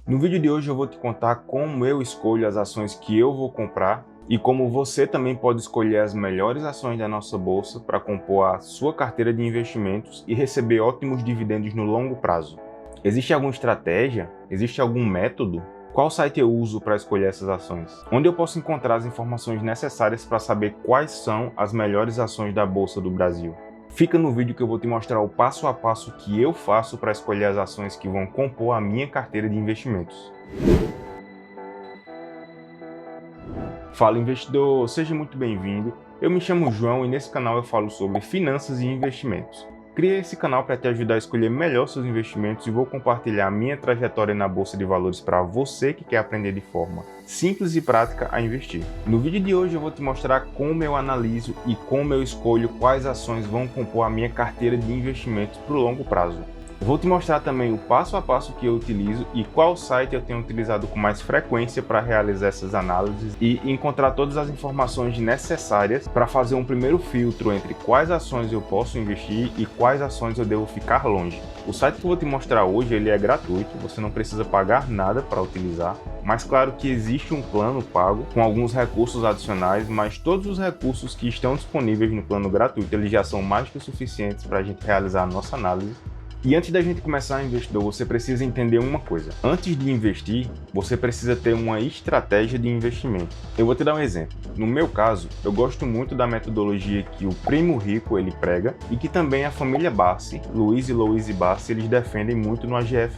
No vídeo de hoje eu vou te contar como eu escolho as ações que eu vou comprar e como você também pode escolher as melhores ações da nossa bolsa para compor a sua carteira de investimentos e receber ótimos dividendos no longo prazo. Existe alguma estratégia? Existe algum método? Qual site eu uso para escolher essas ações? Onde eu posso encontrar as informações necessárias para saber quais são as melhores ações da Bolsa do Brasil? Fica no vídeo que eu vou te mostrar o passo a passo que eu faço para escolher as ações que vão compor a minha carteira de investimentos. Fala investidor, seja muito bem-vindo. Eu me chamo João e nesse canal eu falo sobre finanças e investimentos. Criei esse canal para te ajudar a escolher melhor seus investimentos e vou compartilhar minha trajetória na Bolsa de Valores para você que quer aprender de forma simples e prática a investir. No vídeo de hoje eu vou te mostrar como eu analiso e como eu escolho quais ações vão compor a minha carteira de investimentos para o longo prazo. Vou te mostrar também o passo a passo que eu utilizo e qual site eu tenho utilizado com mais frequência para realizar essas análises e encontrar todas as informações necessárias para fazer um primeiro filtro entre quais ações eu posso investir e quais ações eu devo ficar longe. O site que eu vou te mostrar hoje ele é gratuito, você não precisa pagar nada para utilizar, mas claro que existe um plano pago com alguns recursos adicionais, mas todos os recursos que estão disponíveis no plano gratuito eles já são mais que suficientes para a gente realizar a nossa análise. E antes da gente começar, investidor, você precisa entender uma coisa. Antes de investir, você precisa ter uma estratégia de investimento. Eu vou te dar um exemplo. No meu caso, eu gosto muito da metodologia que o Primo Rico ele prega e que também a família Bassi, Luiz e Louise Bassi, eles defendem muito no AGF+.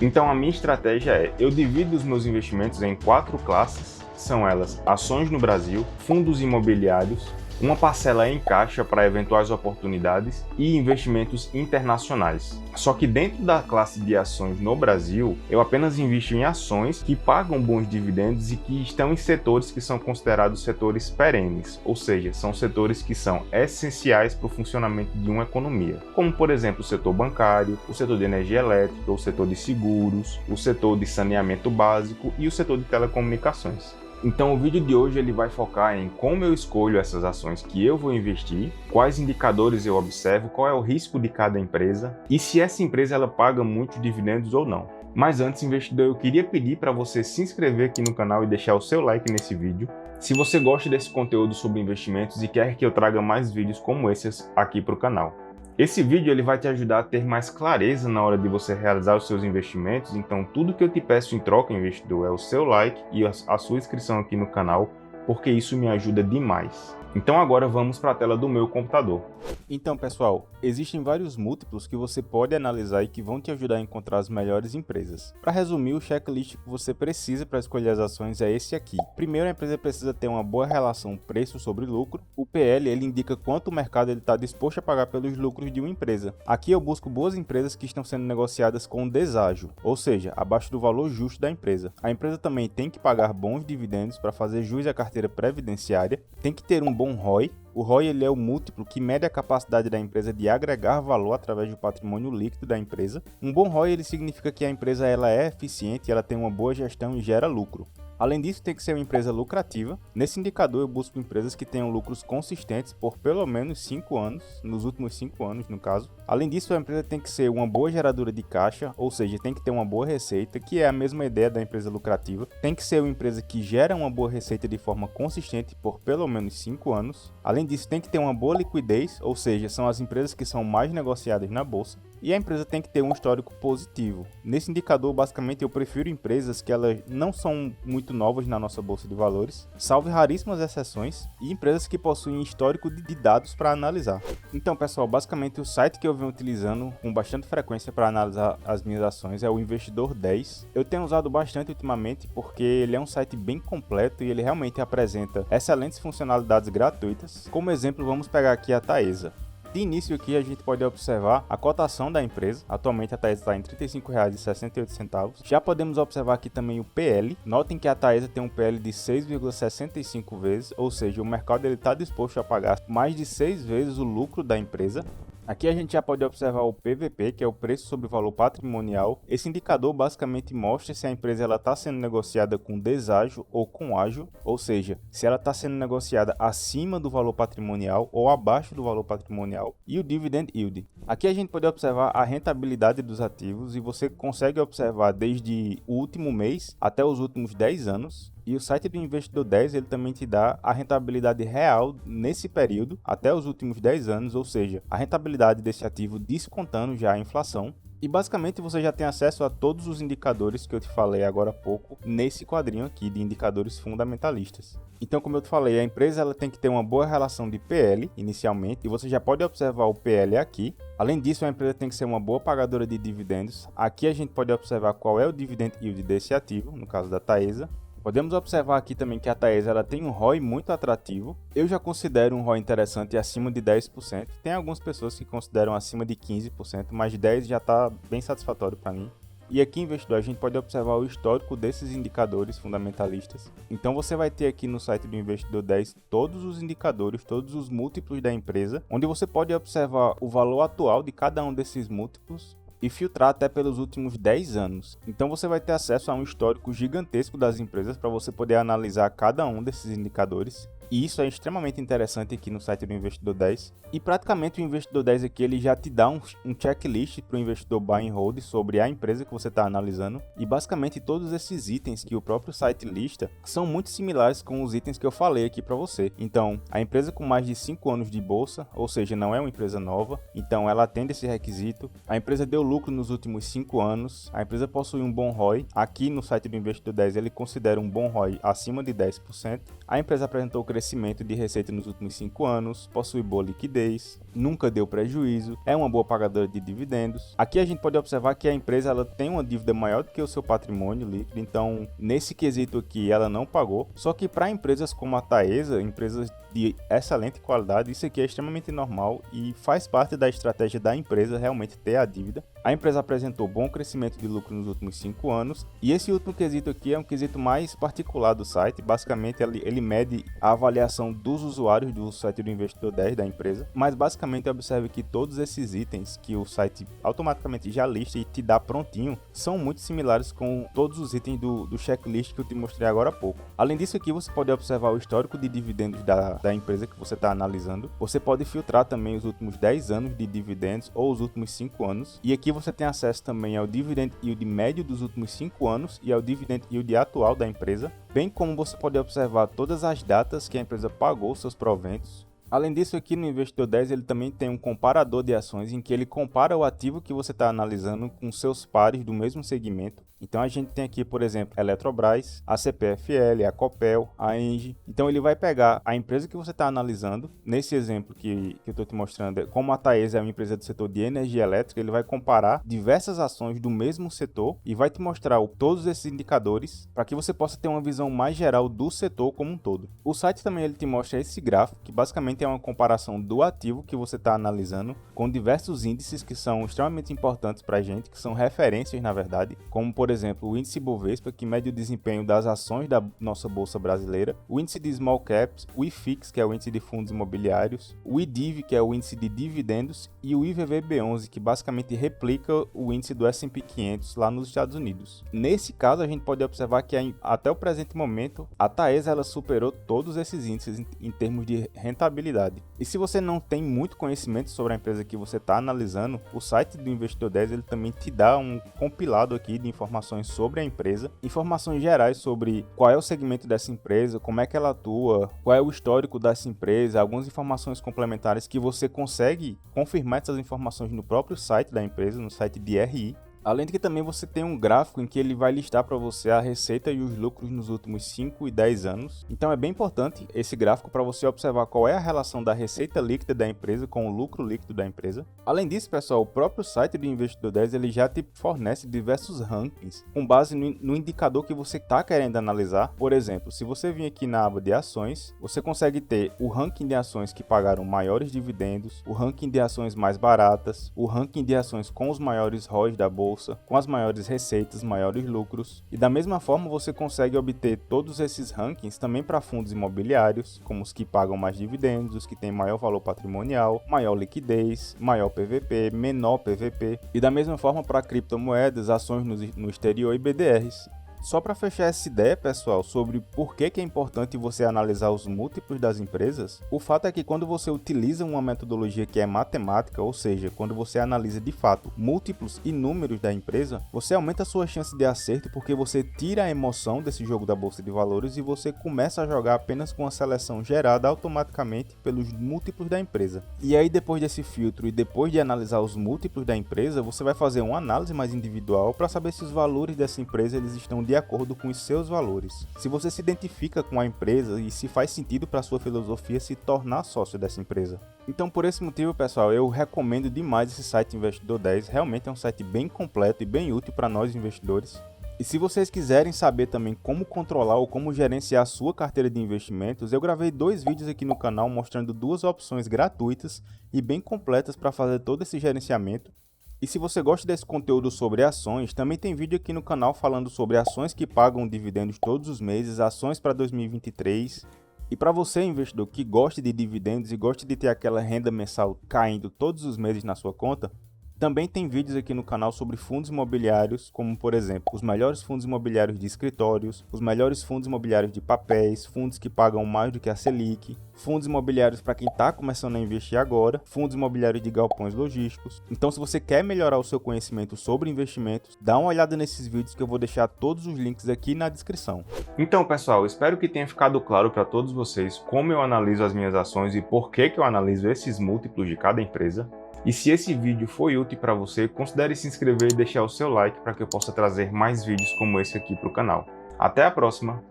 Então a minha estratégia é, eu divido os meus investimentos em 4 classes, são elas ações no Brasil, fundos imobiliários, uma parcela em caixa para eventuais oportunidades e investimentos internacionais. Só que dentro da classe de ações no Brasil, eu apenas invisto em ações que pagam bons dividendos e que estão em setores que são considerados setores perenes, ou seja, são setores que são essenciais para o funcionamento de uma economia, como por exemplo o setor bancário, o setor de energia elétrica, o setor de seguros, o setor de saneamento básico e o setor de telecomunicações. Então o vídeo de hoje ele vai focar em como eu escolho essas ações que eu vou investir, quais indicadores eu observo, qual é o risco de cada empresa e se essa empresa ela paga muitos dividendos ou não. Mas antes, investidor, eu queria pedir para você se inscrever aqui no canal e deixar o seu like nesse vídeo. Se você gosta desse conteúdo sobre investimentos e quer que eu traga mais vídeos como esses aqui para o canal. Esse vídeo ele vai te ajudar a ter mais clareza na hora de você realizar os seus investimentos, então tudo que eu te peço em troca, investidor, é o seu like e a sua inscrição aqui no canal, porque isso me ajuda demais. Então agora vamos para a tela do meu computador. Então pessoal, existem vários múltiplos que você pode analisar e que vão te ajudar a encontrar as melhores empresas. Para resumir, o checklist que você precisa para escolher as ações é esse aqui. Primeiro, a empresa precisa ter uma boa relação preço sobre lucro. O PL ele indica quanto o mercado está disposto a pagar pelos lucros de uma empresa. Aqui eu busco boas empresas que estão sendo negociadas com deságio, ou seja, abaixo do valor justo da empresa. A empresa também tem que pagar bons dividendos para fazer jus à carteira previdenciária, tem que ter um bom ROI. O ROI ele é o múltiplo que mede a capacidade da empresa de agregar valor através do patrimônio líquido da empresa. Um bom ROI ele significa que a empresa ela é eficiente, ela tem uma boa gestão e gera lucro. Além disso, tem que ser uma empresa lucrativa. Nesse indicador, eu busco empresas que tenham lucros consistentes por pelo menos 5 anos, nos últimos 5 anos, no caso. Além disso, a empresa tem que ser uma boa geradora de caixa, ou seja, tem que ter uma boa receita, que é a mesma ideia da empresa lucrativa. Tem que ser uma empresa que gera uma boa receita de forma consistente por pelo menos 5 anos. Além disso, tem que ter uma boa liquidez, ou seja, são as empresas que são mais negociadas na bolsa. E a empresa tem que ter um histórico positivo. Nesse indicador, basicamente, eu prefiro empresas que elas não são muito novas na nossa bolsa de valores, salvo raríssimas exceções, e empresas que possuem histórico de dados para analisar. Então, pessoal, basicamente o site que eu venho utilizando com bastante frequência para analisar as minhas ações é o Investidor 10. Eu tenho usado bastante ultimamente porque ele é um site bem completo e ele realmente apresenta excelentes funcionalidades gratuitas. Como exemplo, vamos pegar aqui a Taesa. De início aqui a gente pode observar a cotação da empresa. Atualmente a Taesa está em R$ 35,68. Já podemos observar aqui também o PL. Notem que a Taesa tem um PL de 6,65 vezes, ou seja, o mercado está disposto a pagar mais de 6 vezes o lucro da empresa. Aqui a gente já pode observar o PVP, que é o preço sobre valor patrimonial. Esse indicador basicamente mostra se a empresa está sendo negociada com deságio ou com ágio, ou seja, se ela está sendo negociada acima do valor patrimonial ou abaixo do valor patrimonial. E o Dividend Yield. Aqui a gente pode observar a rentabilidade dos ativos e você consegue observar desde o último mês até os últimos 10 anos. E o site do Investidor 10 ele também te dá a rentabilidade real nesse período, até os últimos 10 anos, ou seja, a rentabilidade desse ativo descontando já a inflação. E basicamente você já tem acesso a todos os indicadores que eu te falei agora há pouco nesse quadrinho aqui de indicadores fundamentalistas. Então, como eu te falei, a empresa ela tem que ter uma boa relação de PL inicialmente, e você já pode observar o PL aqui. Além disso, a empresa tem que ser uma boa pagadora de dividendos. Aqui a gente pode observar qual é o dividend yield desse ativo, no caso da Taesa. Podemos observar aqui também que a Taesa ela tem um ROI muito atrativo. Eu já considero um ROI interessante acima de 10%. Tem algumas pessoas que consideram acima de 15%, mas 10% já está bem satisfatório para mim. E aqui, investidor, a gente pode observar o histórico desses indicadores fundamentalistas. Então você vai ter aqui no site do Investidor 10 todos os indicadores, todos os múltiplos da empresa, onde você pode observar o valor atual de cada um desses múltiplos e filtrar até pelos últimos 10 anos. Então você vai ter acesso a um histórico gigantesco das empresas para você poder analisar cada um desses indicadores. E isso é extremamente interessante aqui no site do Investidor 10. E praticamente o Investidor 10 aqui ele já te dá um checklist para o investidor buy and hold sobre a empresa que você está analisando. E basicamente todos esses itens que o próprio site lista são muito similares com os itens que eu falei aqui para você. Então, a empresa com mais de 5 anos de bolsa, ou seja, não é uma empresa nova, então ela atende esse requisito. A empresa deu lucro nos últimos 5 anos, a empresa possui um bom ROI. Aqui no site do Investidor 10 ele considera um bom ROI acima de 10%. A empresa apresentou crescimento de receita nos últimos 5 anos, possui boa liquidez, nunca deu prejuízo, é uma boa pagadora de dividendos. Aqui a gente pode observar que a empresa ela tem uma dívida maior do que o seu patrimônio líquido, então nesse quesito aqui ela não pagou. Só que para empresas como a Taesa, empresas de excelente qualidade, isso aqui é extremamente normal e faz parte da estratégia da empresa realmente ter a dívida. A empresa apresentou bom crescimento de lucro nos últimos 5 anos e esse último quesito aqui é um quesito mais particular do site. Basicamente ele mede a avaliação dos usuários do site do Investidor 10 da empresa, mas basicamente observe que todos esses itens que o site automaticamente já lista e te dá prontinho são muito similares com todos os itens do checklist que eu te mostrei agora há pouco. Além disso aqui você pode observar o histórico de dividendos da empresa que você está analisando. Você pode filtrar também os últimos 10 anos de dividendos ou os últimos 5 anos. E aqui você tem acesso também ao dividend yield médio dos últimos 5 anos e ao dividend yield atual da empresa, bem como você pode observar todas as datas que a empresa pagou seus proventos. Além disso, aqui no Investidor 10 ele também tem um comparador de ações em que ele compara o ativo que você está analisando com seus pares do mesmo segmento. Então a gente tem aqui, por exemplo, a Eletrobras, a CPFL, a Copel, a Engie. Então ele vai pegar a empresa que você está analisando. Nesse exemplo que eu estou te mostrando, como a Taesa é uma empresa do setor de energia elétrica, ele vai comparar diversas ações do mesmo setor e vai te mostrar todos esses indicadores para que você possa ter uma visão mais geral do setor como um todo. O site também ele te mostra esse gráfico, que basicamente é uma comparação do ativo que você está analisando com diversos índices que são extremamente importantes para a gente, que são referências na verdade, como por exemplo o índice Bovespa, que mede o desempenho das ações da nossa bolsa brasileira, o índice de Small Caps, o IFIX, que é o índice de fundos imobiliários, o IDIV, que é o índice de dividendos, e o IVVB11, que basicamente replica o índice do S&P 500 lá nos Estados Unidos. Nesse caso a gente pode observar que até o presente momento a Taesa ela superou todos esses índices em termos de rentabilidade. E se você não tem muito conhecimento sobre a empresa que você está analisando, o site do Investidor 10 ele também te dá um compilado aqui de informações sobre a empresa, informações gerais sobre qual é o segmento dessa empresa, como é que ela atua, qual é o histórico dessa empresa, algumas informações complementares que você consegue confirmar essas informações no próprio site da empresa, no site de RI. Além de que também você tem um gráfico em que ele vai listar para você a receita e os lucros nos últimos 5 e 10 anos. Então é bem importante esse gráfico para você observar qual é a relação da receita líquida da empresa com o lucro líquido da empresa. Além disso, pessoal, o próprio site do Investidor 10 ele já te fornece diversos rankings com base no indicador que você está querendo analisar. Por exemplo, se você vir aqui na aba de ações, você consegue ter o ranking de ações que pagaram maiores dividendos, o ranking de ações mais baratas, o ranking de ações com os maiores ROIs da bolsa, bolsa, com as maiores receitas, maiores lucros. E da mesma forma você consegue obter todos esses rankings também para fundos imobiliários, como os que pagam mais dividendos, os que têm maior valor patrimonial, maior liquidez, maior PVP, menor PVP. E da mesma forma para criptomoedas, ações no exterior e BDRs. Só para fechar essa ideia, pessoal, sobre por que é importante você analisar os múltiplos das empresas, o fato é que quando você utiliza uma metodologia que é matemática, ou seja, quando você analisa de fato múltiplos e números da empresa, você aumenta a sua chance de acerto porque você tira a emoção desse jogo da bolsa de valores e você começa a jogar apenas com a seleção gerada automaticamente pelos múltiplos da empresa. E aí depois desse filtro e depois de analisar os múltiplos da empresa, você vai fazer uma análise mais individual para saber se os valores dessa empresa eles estão de acordo com os seus valores. Se você se identifica com a empresa e se faz sentido para a sua filosofia se tornar sócio dessa empresa. Então, por esse motivo, pessoal, eu recomendo demais esse site Investidor 10. Realmente é um site bem completo e bem útil para nós investidores. E se vocês quiserem saber também como controlar ou como gerenciar a sua carteira de investimentos, eu gravei 2 vídeos aqui no canal mostrando 2 opções gratuitas e bem completas para fazer todo esse gerenciamento. E se você gosta desse conteúdo sobre ações, também tem vídeo aqui no canal falando sobre ações que pagam dividendos todos os meses, ações para 2023. E para você, investidor, que gosta de dividendos e gosta de ter aquela renda mensal caindo todos os meses na sua conta, também tem vídeos aqui no canal sobre fundos imobiliários, como por exemplo, os melhores fundos imobiliários de escritórios, os melhores fundos imobiliários de papéis, fundos que pagam mais do que a Selic, fundos imobiliários para quem está começando a investir agora, fundos imobiliários de galpões logísticos. Então, se você quer melhorar o seu conhecimento sobre investimentos, dá uma olhada nesses vídeos que eu vou deixar todos os links aqui na descrição. Então, pessoal, espero que tenha ficado claro para todos vocês como eu analiso as minhas ações e por que eu analiso esses múltiplos de cada empresa. E se esse vídeo foi útil para você, considere se inscrever e deixar o seu like para que eu possa trazer mais vídeos como esse aqui para o canal. Até a próxima!